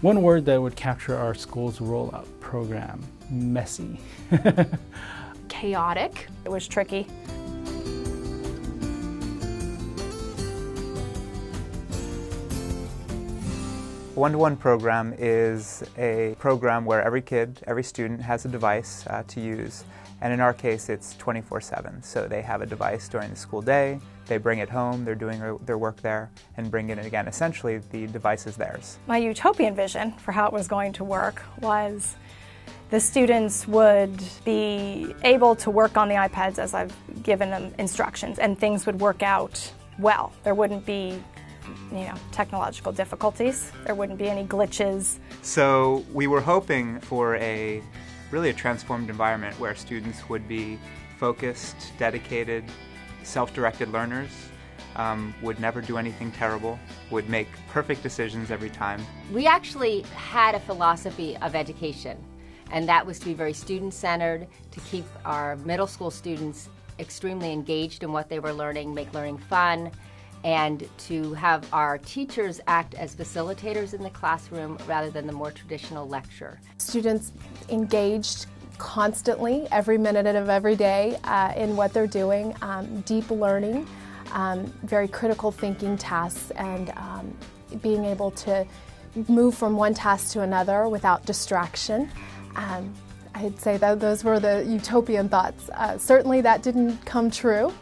One word that would capture our school's rollout program: messy. Chaotic. It was tricky. One-to-one program is a program where every kid, every student has a device to use, and in our case it's 24/7. So they have a device during the school day, they bring it home, they're doing their work there, and bring it in again. Essentially, the device is theirs. My utopian vision for how it was going to work was the students would be able to work on the iPads as I've given them instructions, and things would work out well. There wouldn't be technological difficulties. There wouldn't be any glitches. So we were hoping for really a transformed environment where students would be focused, dedicated, self-directed learners, would never do anything terrible, would make perfect decisions every time. We actually had a philosophy of education, and that was to be very student-centered, to keep our middle school students extremely engaged in what they were learning, make learning fun, and to have our teachers act as facilitators in the classroom rather than the more traditional lecture. Students engaged constantly, every minute of every day in what they're doing, deep learning, very critical thinking tasks, and being able to move from one task to another without distraction. I'd say that those were the utopian thoughts. Certainly that didn't come true.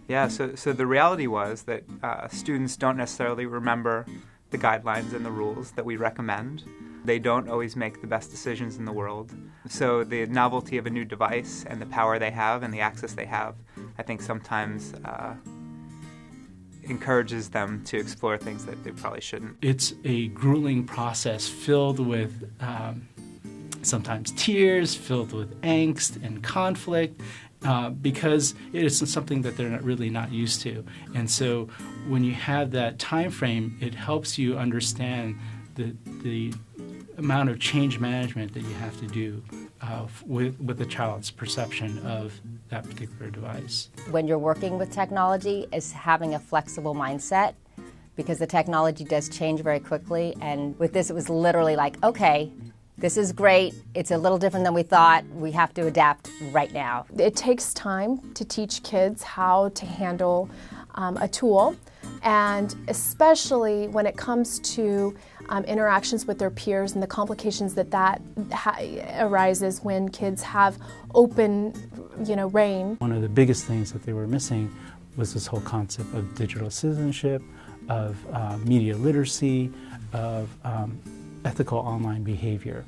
Yeah, so the reality was that students don't necessarily remember the guidelines and the rules that we recommend. They don't always make the best decisions in the world. So the novelty of a new device and the power they have and the access they have, I think sometimes encourages them to explore things that they probably shouldn't. It's a grueling process filled with sometimes tears, filled with angst and conflict, because it is something that they're really not used to. And so when you have that time frame, it helps you understand the amount of change management that you have to do with the child's perception of that particular device. When you're working with technology, is having a flexible mindset, because the technology does change very quickly. And with this, it was literally like, okay, this is great, it's a little different than we thought, we have to adapt right now. It takes time to teach kids how to handle a tool, and especially when it comes to interactions with their peers and the complications that arises when kids have open, reign. One of the biggest things that they were missing was this whole concept of digital citizenship, of media literacy, of ethical online behavior.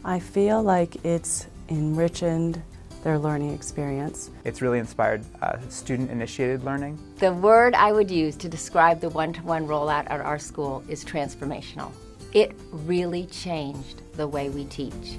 I feel like it's enriched their learning experience. It's really inspired student-initiated learning. The word I would use to describe the one-to-one rollout at our school is transformational. It really changed the way we teach.